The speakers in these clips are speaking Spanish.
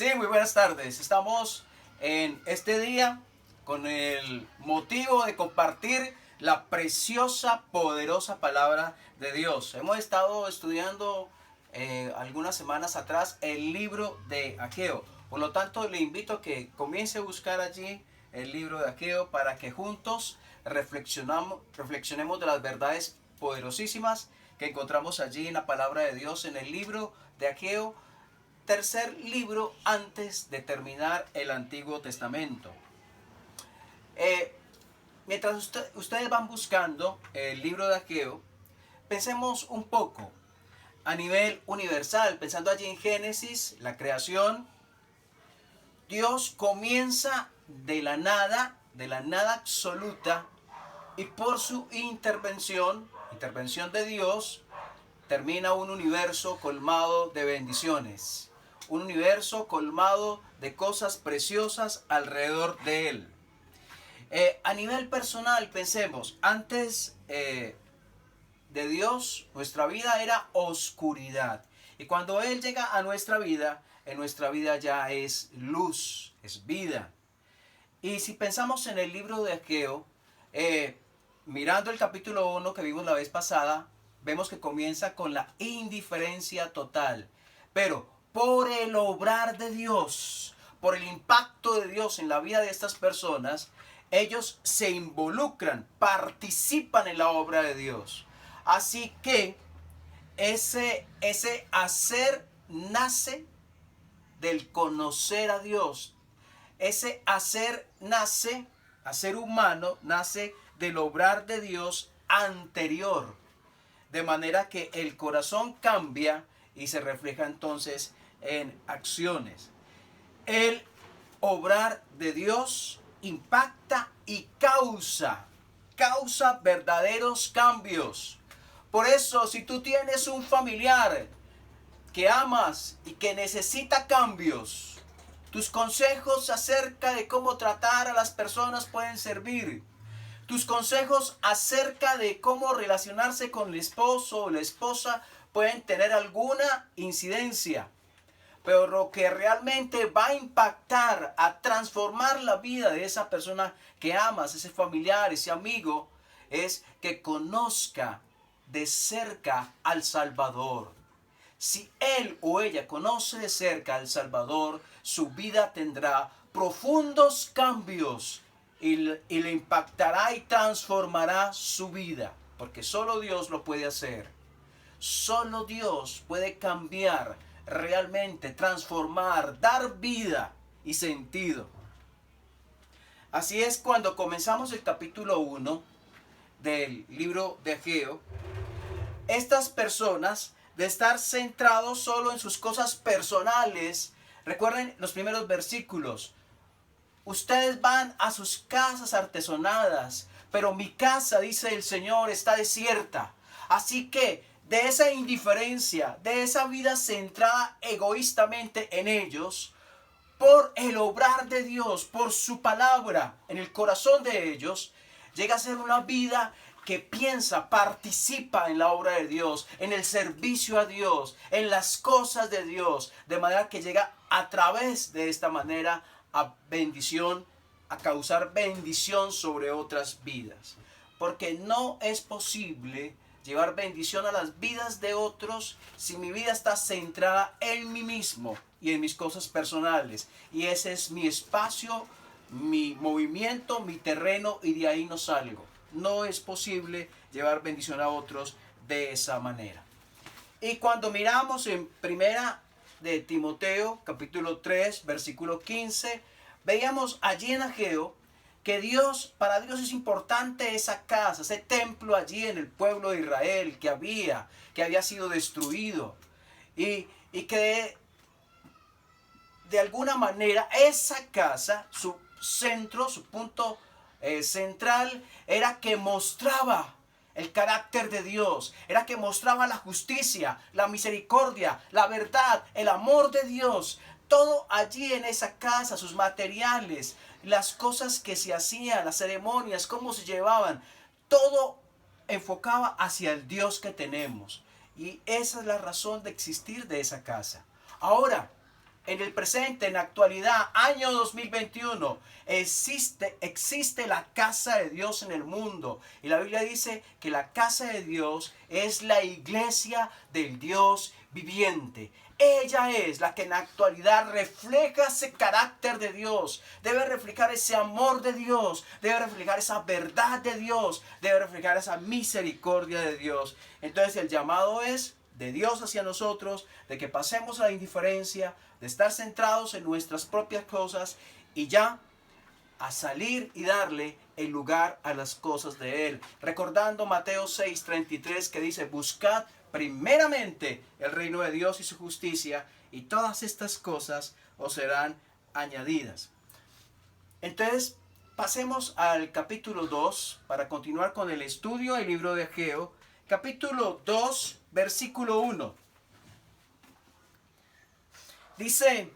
Sí, muy buenas tardes. Estamos en este día con el motivo de compartir la preciosa, poderosa palabra de Dios. Hemos estado estudiando algunas semanas atrás el libro de Ageo. Por lo tanto, le invito a que comience a buscar allí el libro de Ageo para que juntos reflexionemos de las verdades poderosísimas que encontramos allí en la palabra de Dios en el libro de Ageo, tercer libro antes de terminar el Antiguo Testamento. Eh, Mientras ustedes van buscando el libro de Ageo, pensemos un poco a nivel universal, pensando allí en Génesis, la creación. Dios comienza de la nada absoluta, y por su intervención de Dios, termina un universo colmado de bendiciones, un universo colmado de cosas preciosas alrededor de él. A nivel personal, pensemos, antes de Dios, nuestra vida era oscuridad. Y cuando Él llega a nuestra vida, en nuestra vida ya es luz, es vida. Y si pensamos en el libro de Ageo, mirando el capítulo 1 que vimos la vez pasada, vemos que comienza con la indiferencia total. Pero por el obrar de Dios, por el impacto de Dios en la vida de estas personas, ellos se involucran, participan en la obra de Dios. Así que ese hacer nace del conocer a Dios. Ese hacer humano, nace del obrar de Dios anterior. De manera que el corazón cambia y se refleja entonces en acciones. El obrar de Dios impacta y causa verdaderos cambios. Por eso, si tú tienes un familiar que amas y que necesita cambios, tus consejos acerca de cómo tratar a las personas pueden servir. Tus consejos acerca de cómo relacionarse con el esposo o la esposa pueden tener alguna incidencia. Pero lo que realmente va a impactar, a transformar la vida de esa persona que amas, ese familiar, ese amigo, es que conozca de cerca al Salvador. Si él o ella conoce de cerca al Salvador, su vida tendrá profundos cambios y le impactará y transformará su vida, porque solo Dios lo puede hacer. Solo Dios puede cambiar, realmente transformar, dar vida y sentido. Así es, cuando comenzamos el capítulo 1 del libro de Ageo, estas personas, de estar centrados solo en sus cosas personales, recuerden los primeros versículos: ustedes van a sus casas artesonadas, pero mi casa, dice el Señor, está desierta. Así que de esa indiferencia, de esa vida centrada egoístamente en ellos, por el obrar de Dios, por su palabra en el corazón de ellos, llega a ser una vida que piensa, participa en la obra de Dios, en el servicio a Dios, en las cosas de Dios, de manera que llega a través de esta manera a bendición, a causar bendición sobre otras vidas. Porque no es posible llevar bendición a las vidas de otros si mi vida está centrada en mí mismo y en mis cosas personales. Y ese es mi espacio, mi movimiento, mi terreno, y de ahí no salgo. No es posible llevar bendición a otros de esa manera. Y cuando miramos en primera de Timoteo, capítulo 3, versículo 15, veíamos allí en Ageo que para Dios es importante esa casa, ese templo allí en el pueblo de Israel que había sido destruido. Y que de alguna manera esa casa, su centro, su punto central, era que mostraba el carácter de Dios, era que mostraba la justicia, la misericordia, la verdad, el amor de Dios. Todo allí en esa casa, sus materiales, las cosas que se hacían, las ceremonias, cómo se llevaban, todo enfocaba hacia el Dios que tenemos. Y esa es la razón de existir de esa casa. Ahora, en el presente, en la actualidad, año 2021, existe la casa de Dios en el mundo. Y la Biblia dice que la casa de Dios es la iglesia del Dios viviente. Ella es la que en la actualidad refleja ese carácter de Dios. Debe reflejar ese amor de Dios. Debe reflejar esa verdad de Dios. Debe reflejar esa misericordia de Dios. Entonces el llamado es de Dios hacia nosotros, de que pasemos a la indiferencia, de estar centrados en nuestras propias cosas y ya a salir y darle el lugar a las cosas de Él. Recordando Mateo 6:33 que dice, buscad primeramente el reino de Dios y su justicia, y todas estas cosas os serán añadidas. Entonces, pasemos al capítulo 2 para continuar con el estudio del libro de Ageo. Capítulo 2, versículo 1. Dice,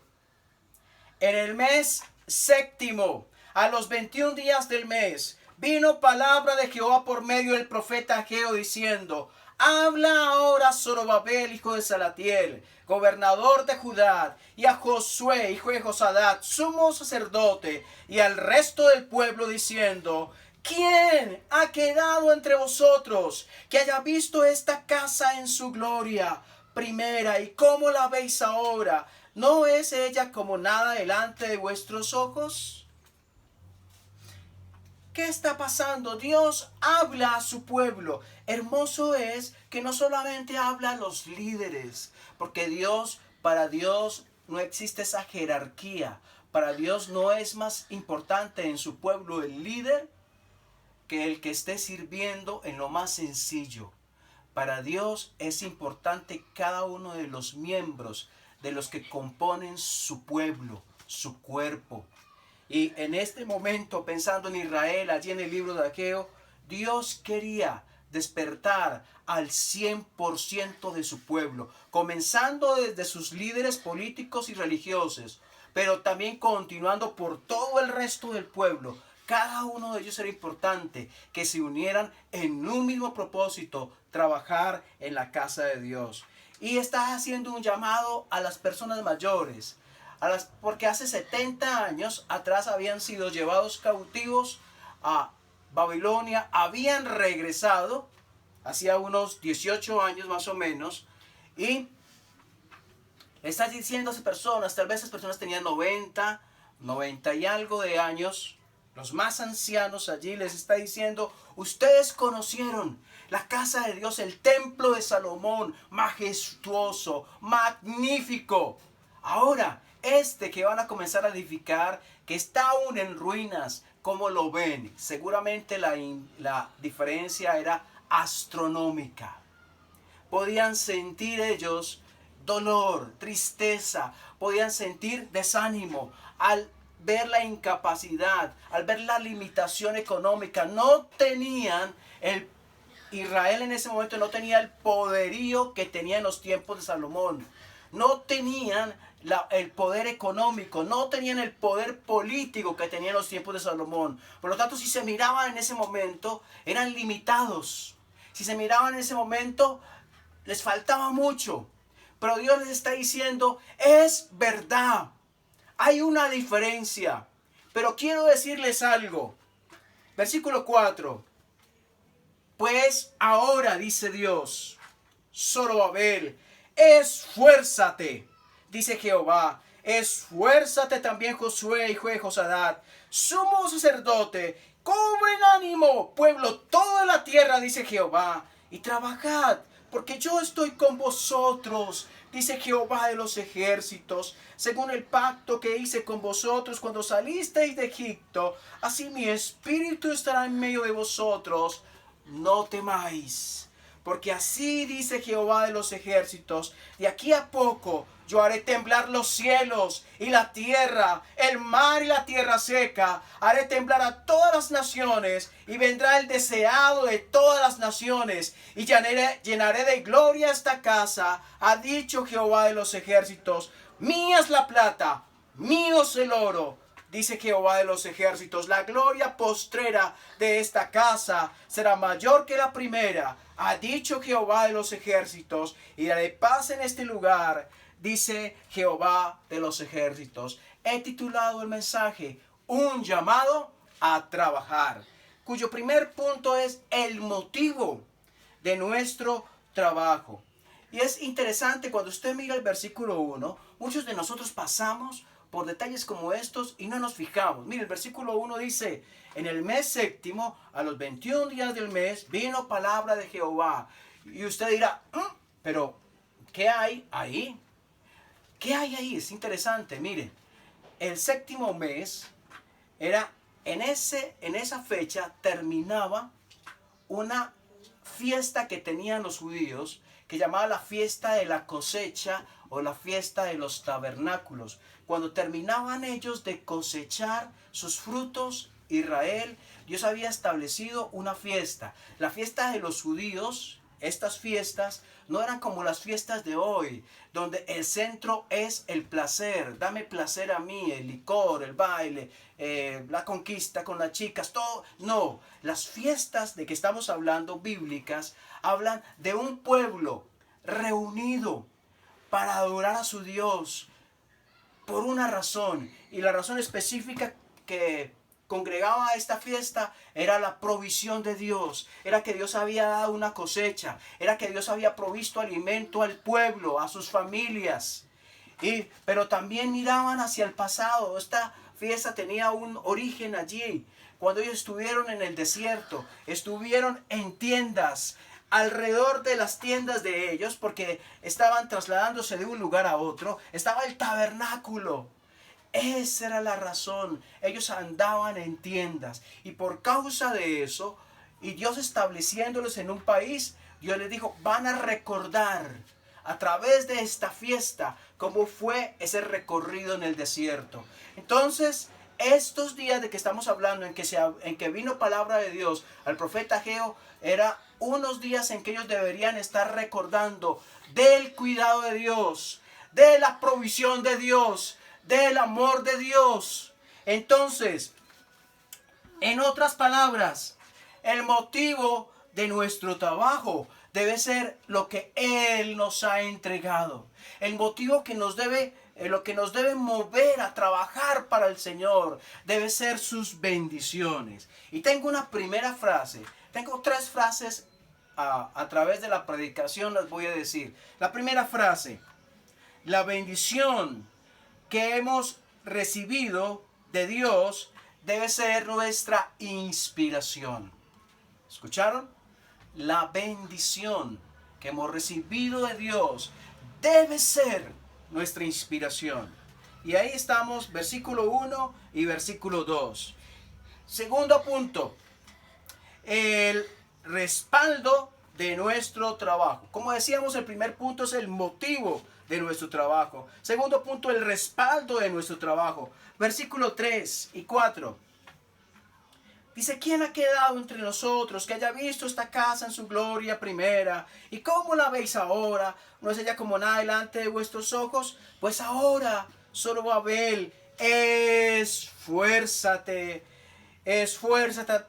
en el mes séptimo, a los 21 días del mes, vino palabra de Jehová por medio del profeta Ageo diciendo, habla ahora a Zorobabel, hijo de Salatiel, gobernador de Judá, y a Josué, hijo de Josadat, sumo sacerdote, y al resto del pueblo diciendo, ¿quién ha quedado entre vosotros que haya visto esta casa en su gloria primera? ¿Y cómo la veis ahora? ¿No es ella como nada delante de vuestros ojos? ¿Qué está pasando? Dios habla a su pueblo. Hermoso es que no solamente habla a los líderes, porque para Dios no existe esa jerarquía. Para Dios no es más importante en su pueblo el líder que el que esté sirviendo en lo más sencillo. Para Dios es importante cada uno de los miembros, de los que componen su pueblo, su cuerpo. Y en este momento, pensando en Israel, allí en el libro de Ageo, Dios quería despertar al 100% de su pueblo, comenzando desde sus líderes políticos y religiosos, pero también continuando por todo el resto del pueblo. Cada uno de ellos era importante, que se unieran en un mismo propósito, trabajar en la casa de Dios. Y está haciendo un llamado a las personas mayores, porque hace 70 años atrás habían sido llevados cautivos a Babilonia, habían regresado, hacía unos 18 años más o menos, y está diciendo a esas personas, tal vez esas personas tenían 90 y algo de años, los más ancianos allí les está diciendo, ustedes conocieron la casa de Dios, el templo de Salomón, majestuoso, magnífico. Ahora, que van a comenzar a edificar, que está aún en ruinas, ¿cómo lo ven? Seguramente la diferencia era astronómica. Podían sentir ellos dolor, tristeza, podían sentir desánimo al ver la incapacidad, al ver la limitación económica. Israel en ese momento no tenía el poderío que tenía en los tiempos de Salomón. No tenían el poder económico, no tenían el poder político que tenían en los tiempos de Salomón. Por lo tanto, si se miraban en ese momento, eran limitados. Si se miraban en ese momento, les faltaba mucho. Pero Dios les está diciendo, es verdad, hay una diferencia. Pero quiero decirles algo. Versículo 4. Pues ahora, dice Dios, Zorobabel, esfuérzate, dice Jehová, esfuérzate también Josué, hijo de Josadat, sumo sacerdote, cobren ánimo, pueblo, toda la tierra, dice Jehová, y trabajad, porque yo estoy con vosotros, dice Jehová de los ejércitos, según el pacto que hice con vosotros cuando salisteis de Egipto, así mi espíritu estará en medio de vosotros. No temáis, porque así dice Jehová de los ejércitos, de aquí a poco yo haré temblar los cielos y la tierra, el mar y la tierra seca, haré temblar a todas las naciones, y vendrá el deseado de todas las naciones, y llenaré de gloria esta casa, ha dicho Jehová de los ejércitos. Mía es la plata, mío es el oro, dice Jehová de los ejércitos, la gloria postrera de esta casa será mayor que la primera, ha dicho Jehová de los ejércitos, y daré paz en este lugar, dice Jehová de los ejércitos. He titulado el mensaje Un llamado a trabajar, cuyo primer punto es el motivo de nuestro trabajo. Y es interesante cuando usted mira el versículo 1, muchos de nosotros pasamos por detalles como estos y no nos fijamos. Mire, el versículo 1 dice, en el mes séptimo, a los 21 días del mes, vino palabra de Jehová. Y usted dirá, pero ¿qué hay ahí? ¿Qué hay ahí? Es interesante, mire, el séptimo mes era, en esa fecha terminaba una fiesta que tenían los judíos, que llamaba la fiesta de la cosecha o la fiesta de los tabernáculos. Cuando terminaban ellos de cosechar sus frutos, Israel, Dios había establecido una fiesta. La fiesta de los judíos, estas fiestas no eran como las fiestas de hoy, donde el centro es el placer. Dame placer a mí, el licor, el baile, la conquista con las chicas, todo. No, las fiestas de que estamos hablando, bíblicas, hablan de un pueblo reunido para adorar a su Dios por una razón. Y la razón específica que congregaba a esta fiesta era la provisión de Dios. Era que Dios había dado una cosecha. Era que Dios había provisto alimento al pueblo, a sus familias. Pero también miraban hacia el pasado. Esta fiesta tenía un origen allí. Cuando ellos estuvieron en el desierto, estuvieron en tiendas, alrededor de las tiendas de ellos, porque estaban trasladándose de un lugar a otro, estaba el tabernáculo. Esa era la razón. Ellos andaban en tiendas. Y por causa de eso, y Dios estableciéndolos en un país, Dios les dijo, van a recordar a través de esta fiesta cómo fue ese recorrido en el desierto. Entonces, estos días de que estamos hablando, en que vino palabra de Dios al profeta Ageo, era unos días en que ellos deberían estar recordando del cuidado de Dios, de la provisión de Dios, del amor de Dios. Entonces, en otras palabras, el motivo de nuestro trabajo debe ser lo que Él nos ha entregado. El motivo que nos debe, lo que nos debe mover a trabajar para el Señor debe ser sus bendiciones. Y tengo una primera frase. Tengo 3 frases a través de la predicación, las voy a decir. La primera frase: la bendición que hemos recibido de Dios debe ser nuestra inspiración. ¿Escucharon? La bendición que hemos recibido de Dios debe ser nuestra inspiración. Y ahí estamos, versículo 1 y versículo 2. Segundo punto, el respaldo de nuestro trabajo. Como decíamos, el primer punto es el motivo de nuestro trabajo. Segundo punto, el respaldo de nuestro trabajo. Versículo 3 y 4. Dice, ¿quién ha quedado entre nosotros que haya visto esta casa en su gloria primera? ¿Y cómo la veis ahora? ¿No es ella como nada delante de vuestros ojos? Pues ahora, Zorobabel, esfuérzate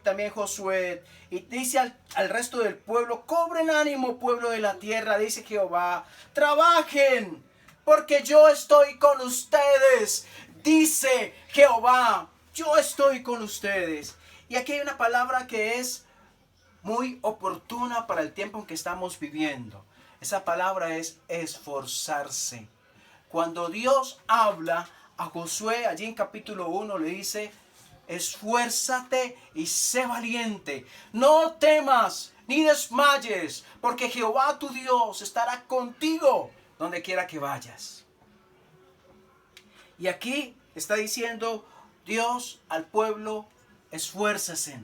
también Josué. Y dice al resto del pueblo, cobren ánimo, pueblo de la tierra, dice Jehová, trabajen, porque yo estoy con ustedes, dice Jehová, yo estoy con ustedes. Y aquí hay una palabra que es muy oportuna para el tiempo en que estamos viviendo. Esa palabra es esforzarse. Cuando Dios habla a Josué, allí en capítulo 1 le dice, esfuérzate y sé valiente. No temas ni desmayes, porque Jehová tu Dios estará contigo donde quiera que vayas. Y aquí está diciendo Dios al pueblo, esfuércense.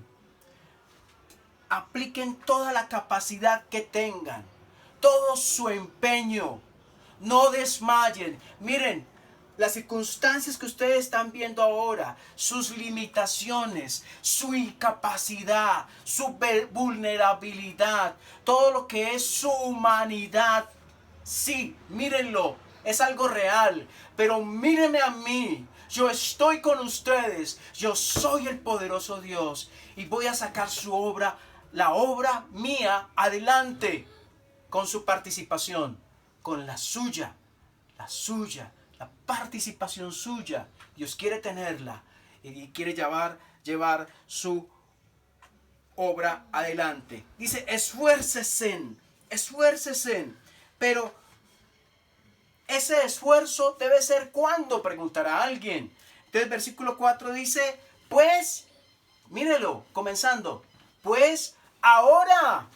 Apliquen toda la capacidad que tengan, todo su empeño. No desmayen. Miren, las circunstancias que ustedes están viendo ahora, sus limitaciones, su incapacidad, su vulnerabilidad, todo lo que es su humanidad, sí, mírenlo, es algo real, pero mírenme a mí, yo estoy con ustedes, yo soy el poderoso Dios y voy a sacar su obra, la obra mía, adelante, con su participación, con la suya. la suya, la participación suya. Dios quiere tenerla y quiere llevar su obra adelante. Dice, esfuércese, pero ese esfuerzo debe ser ¿cuándo? Preguntará alguien. Entonces versículo 4 dice, pues, mírelo, comenzando, pues ahora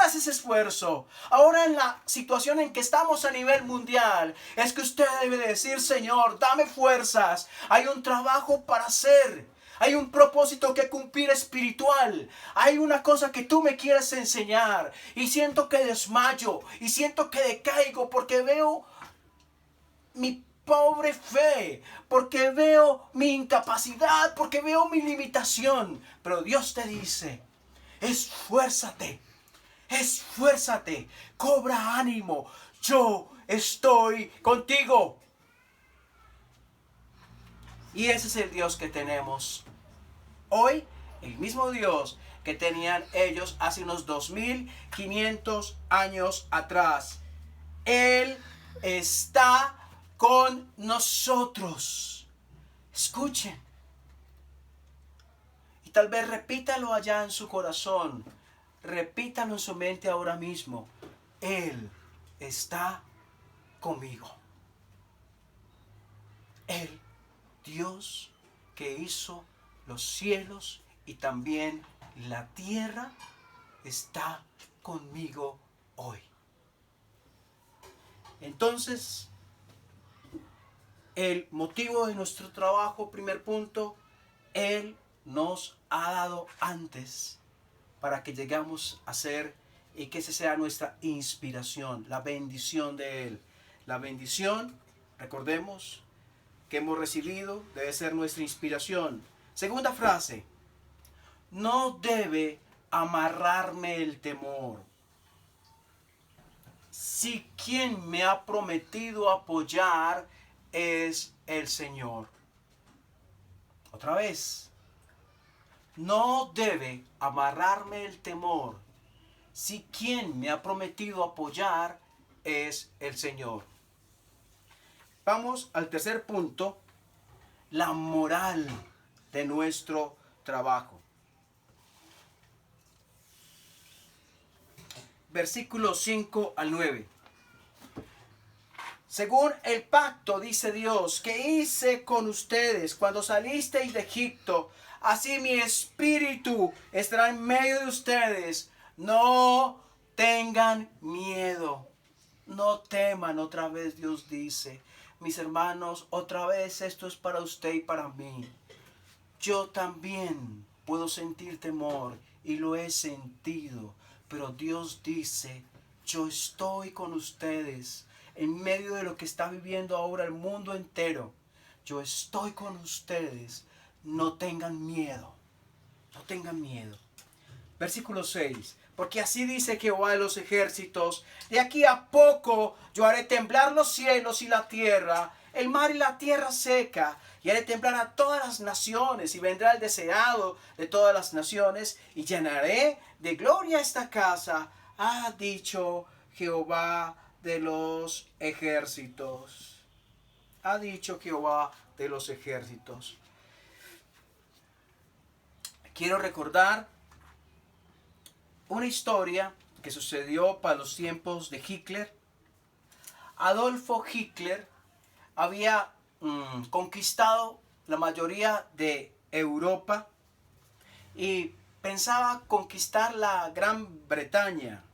es ese esfuerzo. Ahora en la situación en que estamos a nivel mundial, es que usted debe decir, Señor, dame fuerzas. Hay un trabajo para hacer. Hay un propósito que cumplir espiritual. Hay una cosa que tú me quieres enseñar. Y siento que desmayo. Y siento que decaigo porque veo mi pobre fe. Porque veo mi incapacidad. Porque veo mi limitación. Pero Dios te dice, esfuérzate. Esfuérzate. Cobra ánimo. Yo estoy contigo. Y ese es el Dios que tenemos hoy, el mismo Dios que tenían ellos hace unos 2500 años atrás. Él está con nosotros. Escuchen. Y tal vez repítalo allá en su corazón. Repítalo en su mente ahora mismo. Él está conmigo. Él, Dios que hizo los cielos y también la tierra, está conmigo hoy. Entonces, el motivo de nuestro trabajo, primer punto, Él nos ha dado antes para que llegamos a ser y que esa sea nuestra inspiración, la bendición de Él. La bendición, recordemos, que hemos recibido debe ser nuestra inspiración. Segunda frase, no debe amarrarme el temor. Si quien me ha prometido apoyar es el Señor. Otra vez, no debe amarrarme el temor. Si quien me ha prometido apoyar es el Señor. Vamos al tercer punto, la moral de nuestro trabajo. Versículos 5 al 9. Según el pacto, dice Dios, que hice con ustedes cuando salisteis de Egipto, así mi espíritu estará en medio de ustedes. No tengan miedo. No teman, otra vez Dios dice. Mis hermanos, otra vez esto es para usted y para mí. Yo también puedo sentir temor y lo he sentido. Pero Dios dice, yo estoy con ustedes en medio de lo que está viviendo ahora el mundo entero. Yo estoy con ustedes. No tengan miedo. No tengan miedo. Versículo 6. Porque así dice Jehová de los ejércitos, de aquí a poco yo haré temblar los cielos y la tierra, el mar y la tierra seca, y haré temblar a todas las naciones, y vendrá el deseado de todas las naciones, y llenaré de gloria esta casa, ha dicho Jehová de los ejércitos. Ha dicho Jehová de los ejércitos. Quiero recordar una historia que sucedió para los tiempos de Hitler. Adolfo Hitler había conquistado la mayoría de Europa y pensaba conquistar la Gran Bretaña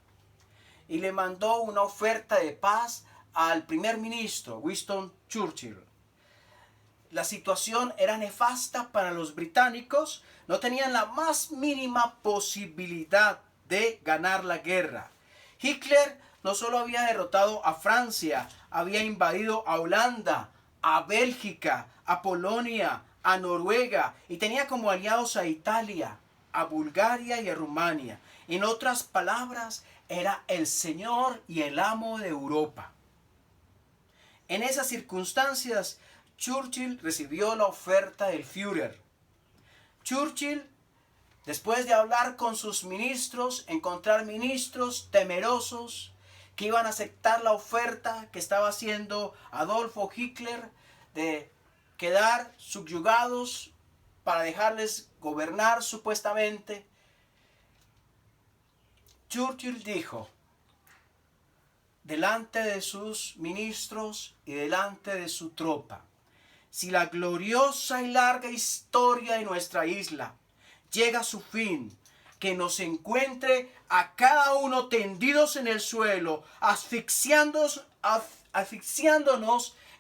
y le mandó una oferta de paz al primer ministro Winston Churchill. La situación era nefasta para los británicos, no tenían la más mínima posibilidad de ganar la guerra. Hitler no solo había derrotado a Francia, había invadido a Holanda, a Bélgica, a Polonia, a Noruega y tenía como aliados a Italia, a Bulgaria y a Rumania. En otras palabras, era el señor y el amo de Europa. En esas circunstancias, Churchill recibió la oferta del Führer. Churchill, después de hablar con sus ministros, encontrar ministros temerosos, que iban a aceptar la oferta que estaba haciendo Adolfo Hitler de quedar subyugados para dejarles gobernar supuestamente. Churchill dijo, delante de sus ministros y delante de su tropa, si la gloriosa y larga historia de nuestra isla llega a su fin, que nos encuentre a cada uno tendidos en el suelo, asfixiándonos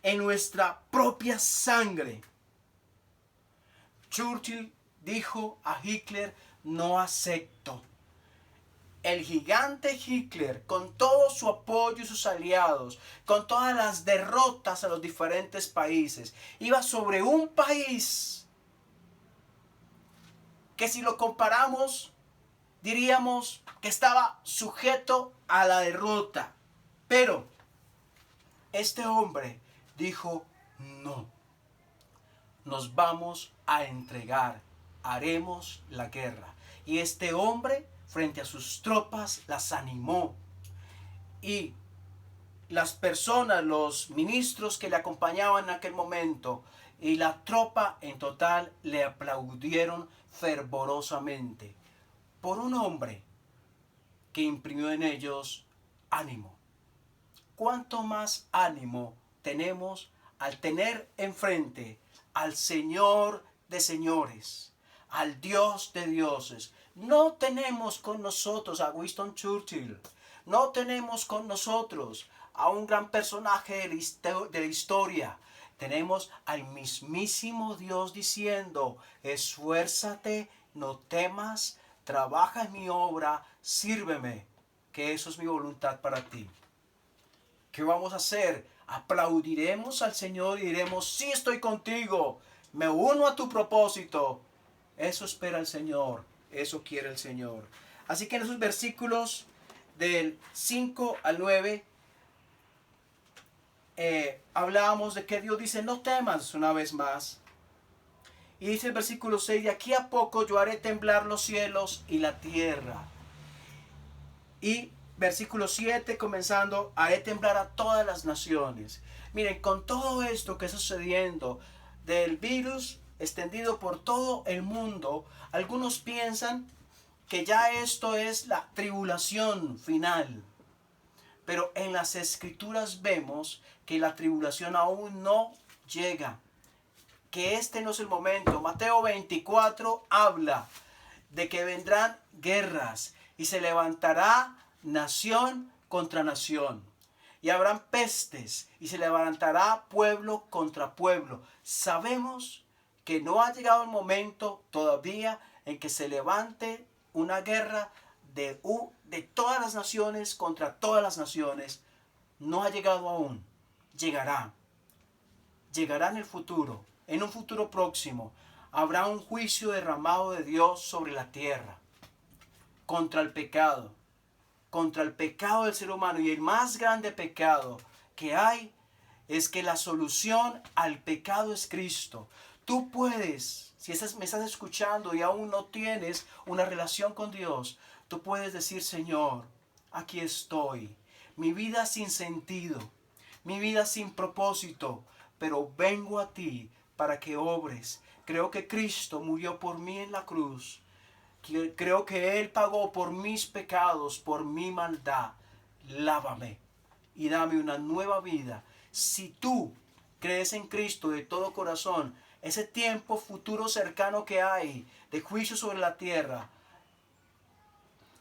en nuestra propia sangre. Churchill dijo a Hitler, no acepto. El gigante Hitler, con todo su apoyo y sus aliados, con todas las derrotas a los diferentes países, iba sobre un país que, si lo comparamos, diríamos que estaba sujeto a la derrota. Pero este hombre dijo, no, nos vamos a entregar, haremos la guerra. Y este hombre, frente a sus tropas, las animó. Y las personas, los ministros que le acompañaban en aquel momento y la tropa en total le aplaudieron fervorosamente por un hombre que imprimió en ellos ánimo. ¿Cuánto más ánimo tenemos al tener enfrente al Señor de señores, al Dios de dioses? No tenemos con nosotros a Winston Churchill, no tenemos con nosotros a un gran personaje de la historia. Tenemos al mismísimo Dios diciendo, esfuérzate, no temas, trabaja en mi obra, sírveme, que eso es mi voluntad para ti. ¿Qué vamos a hacer? Aplaudiremos al Señor y diremos, sí, estoy contigo, me uno a tu propósito. Eso espera el Señor, eso quiere el Señor. Así que en esos versículos del 5 al 9, hablábamos de que Dios dice, no temas una vez más. Y dice el versículo 6, de aquí a poco yo haré temblar los cielos y la tierra. Y versículo 7 comenzando, haré temblar a todas las naciones. Miren, con todo esto que está sucediendo del virus extendido por todo el mundo, algunos piensan que ya esto es la tribulación final. Pero en las escrituras vemos que la tribulación aún no llega, que este no es el momento. Mateo 24 habla de que vendrán guerras y se levantará nación contra nación. Y habrán pestes y se levantará pueblo contra pueblo. Sabemos que no ha llegado el momento todavía en que se levante una guerra de todas las naciones contra todas las naciones. No ha llegado aún. Llegará. Llegará en el futuro. En un futuro próximo habrá un juicio derramado de Dios sobre la tierra contra el pecado del ser humano. Y el más grande pecado que hay es que la solución al pecado es Cristo. Tú puedes, si me estás escuchando y aún no tienes una relación con Dios, tú puedes decir, Señor, aquí estoy. Mi vida sin sentido, mi vida sin propósito, pero vengo a ti para que obres. Creo que Cristo murió por mí en la cruz. Creo que Él pagó por mis pecados, por mi maldad. Lávame y dame una nueva vida. Si tú crees en Cristo de todo corazón, ese tiempo futuro cercano que hay de juicio sobre la tierra,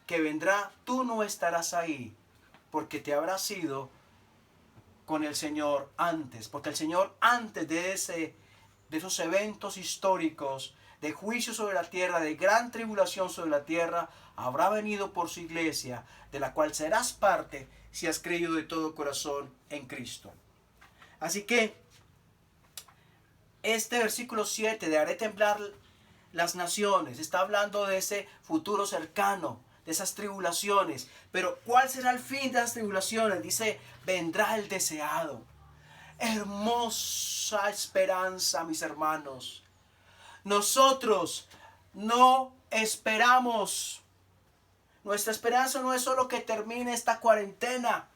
que vendrá, tú no estarás ahí, porque te habrás ido con el Señor antes. Porque el Señor antes de esos eventos históricos, de juicio sobre la tierra, de gran tribulación sobre la tierra, habrá venido por su iglesia, de la cual serás parte si has creído de todo corazón en Cristo. Así que este versículo 7 de haré temblar las naciones está hablando de ese futuro cercano, de esas tribulaciones. Pero ¿cuál será el fin de las tribulaciones? Dice, vendrá el deseado. Hermosa esperanza, mis hermanos. Nosotros no esperamos. Nuestra esperanza no es solo que termine esta cuarentena.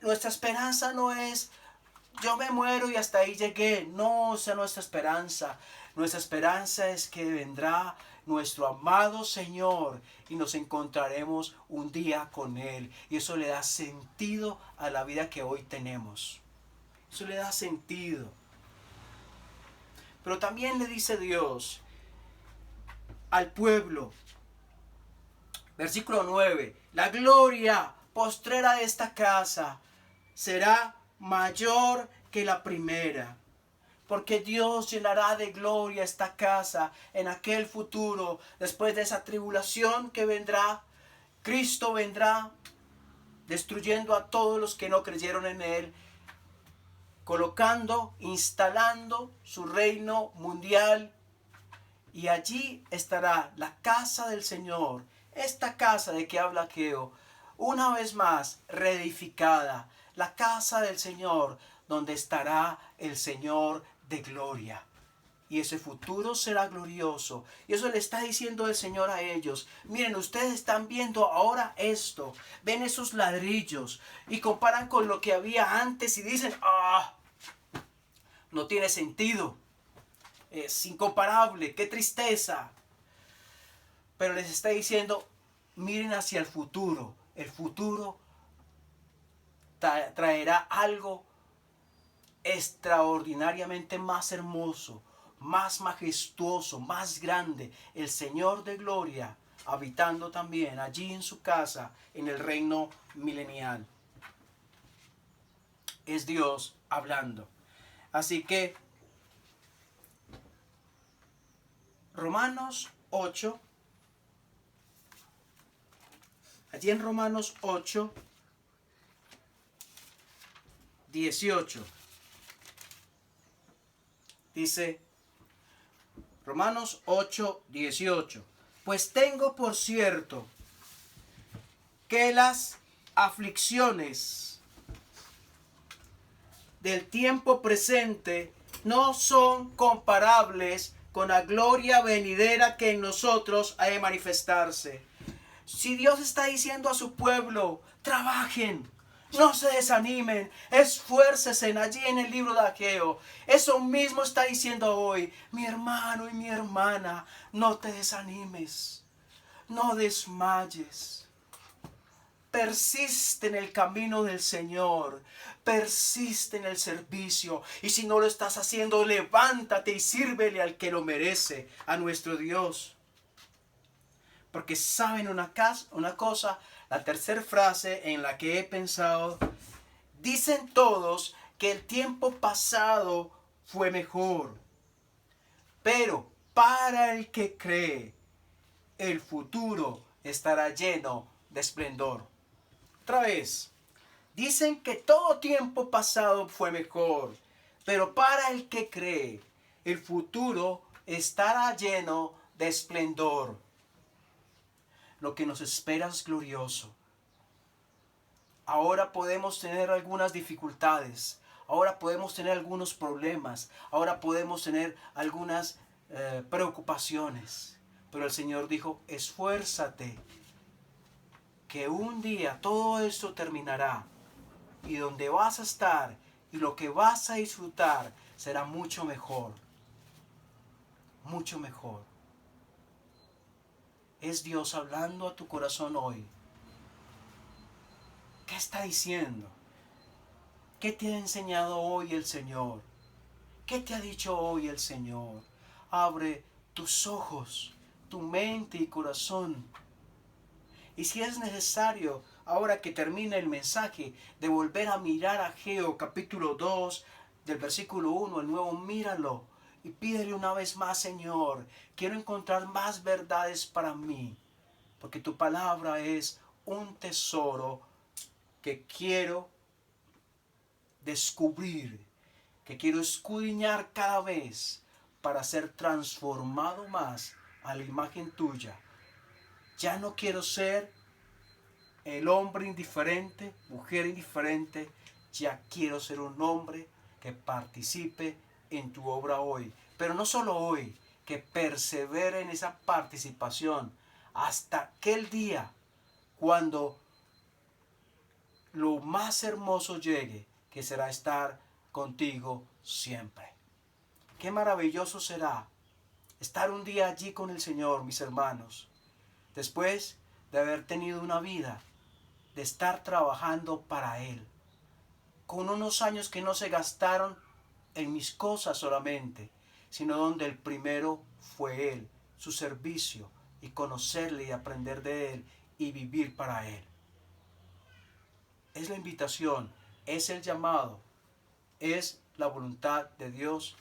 Nuestra esperanza no es yo me muero y hasta ahí llegué. No, esa es nuestra esperanza. Nuestra esperanza es que vendrá nuestro amado Señor y nos encontraremos un día con Él. Y eso le da sentido a la vida que hoy tenemos. Eso le da sentido. Pero también le dice Dios al pueblo, versículo 9, la gloria postrera de esta casa será mayor que la primera, porque Dios llenará de gloria esta casa en aquel futuro, después de esa tribulación que vendrá. Cristo vendrá destruyendo a todos los que no creyeron en Él, colocando, instalando su reino mundial, y allí estará la casa del Señor, esta casa de que habla Ageo, una vez más reedificada, la casa del Señor, donde estará el Señor de gloria. Y ese futuro será glorioso. Y eso le está diciendo el Señor a ellos. Miren, ustedes están viendo ahora esto. Ven esos ladrillos y comparan con lo que había antes y dicen, no tiene sentido. Es incomparable, qué tristeza. Pero les está diciendo, miren hacia el futuro. El futuro traerá algo extraordinariamente más hermoso, más majestuoso, más grande. El Señor de gloria habitando también allí en su casa, en el reino milenial. Es Dios hablando. Así que Romanos 8, allí en Romanos 8, 18, dice Romanos 8, 18, pues tengo por cierto que las aflicciones del tiempo presente no son comparables con la gloria venidera que en nosotros ha de manifestarse. Si Dios está diciendo a su pueblo, trabajen, no se desanimen, esfuércense allí en el libro de Ageo. Eso mismo está diciendo hoy, mi hermano y mi hermana, no te desanimes, no desmayes. Persiste en el camino del Señor, persiste en el servicio, y si no lo estás haciendo, levántate y sírvele al que lo merece, a nuestro Dios. Porque saben una cosa, la tercera frase en la que he pensado, dicen todos que el tiempo pasado fue mejor, pero para el que cree, el futuro estará lleno de esplendor. Otra vez, dicen que todo tiempo pasado fue mejor, pero para el que cree, el futuro estará lleno de esplendor. Lo que nos espera es glorioso. Ahora podemos tener algunas dificultades, ahora podemos tener algunos problemas, ahora podemos tener algunas preocupaciones, pero el Señor dijo, esfuérzate, que un día todo esto terminará, y donde vas a estar y lo que vas a disfrutar será mucho mejor. Mucho mejor. Es Dios hablando a tu corazón hoy. ¿Qué está diciendo? ¿Qué te ha enseñado hoy el Señor? ¿Qué te ha dicho hoy el Señor? Abre tus ojos, tu mente y corazón. Y si es necesario, ahora que termine el mensaje, de volver a mirar a Ageo capítulo 2, del versículo 1, el nuevo, míralo y pídele una vez más, Señor, quiero encontrar más verdades para mí, porque tu palabra es un tesoro que quiero descubrir, que quiero escudriñar cada vez para ser transformado más a la imagen tuya. Ya no quiero ser el hombre indiferente, mujer indiferente, ya quiero ser un hombre que participe en tu obra hoy. Pero no solo hoy, que persevere en esa participación hasta aquel día cuando lo más hermoso llegue, que será estar contigo siempre. Qué maravilloso será estar un día allí con el Señor, mis hermanos, después de haber tenido una vida, de estar trabajando para Él, con unos años que no se gastaron en mis cosas solamente, sino donde el primero fue Él, su servicio, y conocerle y aprender de Él y vivir para Él. Es la invitación, es el llamado, es la voluntad de Dios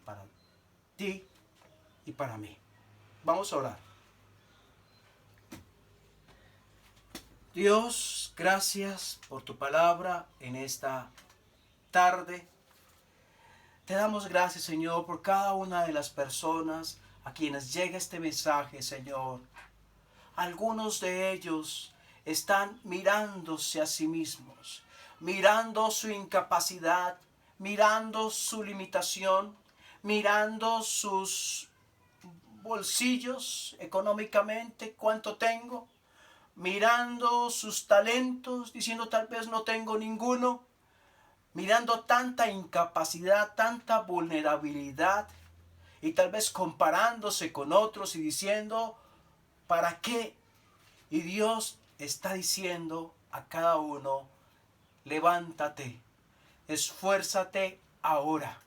para ti y para mí. Vamos a orar. Dios, gracias por tu palabra en esta tarde. Te damos gracias, Señor, por cada una de las personas a quienes llega este mensaje, Señor. Algunos de ellos están mirándose a sí mismos, mirando su incapacidad, mirando su limitación, mirando sus bolsillos económicamente, cuánto tengo, mirando sus talentos, diciendo tal vez no tengo ninguno, mirando tanta incapacidad, tanta vulnerabilidad, y tal vez comparándose con otros y diciendo, ¿para qué? Y Dios está diciendo a cada uno, levántate, esfuérzate ahora.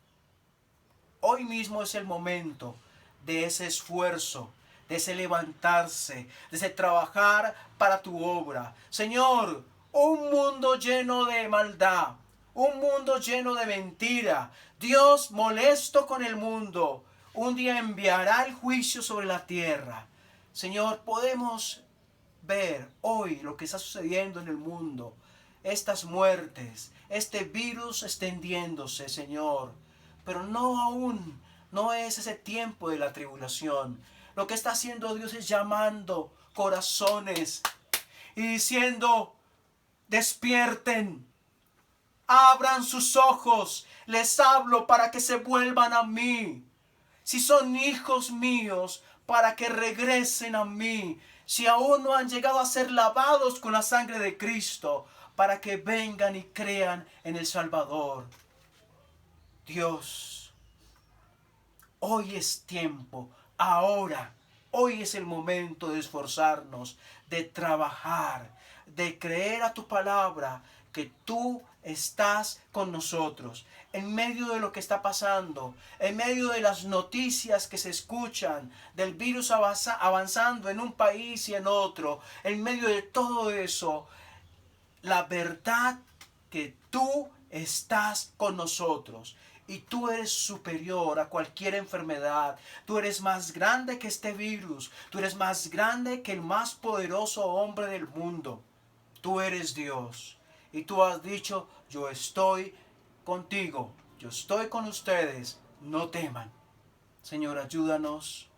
Hoy mismo es el momento de ese esfuerzo, de ese levantarse, de ese trabajar para tu obra. Señor, un mundo lleno de maldad, un mundo lleno de mentira. Dios molesto con el mundo, un día enviará el juicio sobre la tierra. Señor, podemos ver hoy lo que está sucediendo en el mundo, estas muertes, este virus extendiéndose, Señor, pero no aún, no es ese tiempo de la tribulación. Lo que está haciendo Dios es llamando corazones y diciendo, despierten, abran sus ojos, les hablo para que se vuelvan a mí. Si son hijos míos, para que regresen a mí. Si aún no han llegado a ser lavados con la sangre de Cristo, para que vengan y crean en el Salvador. Dios, hoy es tiempo, ahora, hoy es el momento de esforzarnos, de trabajar, de creer a tu palabra, que tú estás con nosotros. En medio de lo que está pasando, en medio de las noticias que se escuchan, del virus avanzando en un país y en otro, en medio de todo eso, la verdad que tú estás con nosotros y tú eres superior a cualquier enfermedad. Tú eres más grande que este virus. Tú eres más grande que el más poderoso hombre del mundo. Tú eres Dios. Y tú has dicho, yo estoy contigo. Yo estoy con ustedes. No teman. Señor, ayúdanos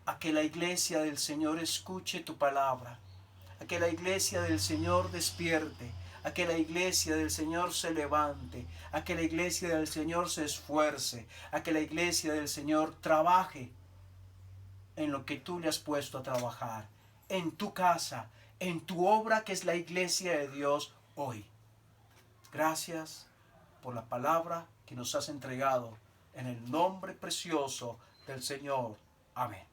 a que la iglesia del Señor escuche tu palabra. A que la iglesia del Señor despierte. A que la iglesia del Señor se levante. A que la iglesia del Señor se esfuerce. A que la iglesia del Señor trabaje en lo que tú le has puesto a trabajar. En tu casa, en tu obra que es la iglesia de Dios hoy. Gracias por la palabra que nos has entregado. En el nombre precioso del Señor. Amén.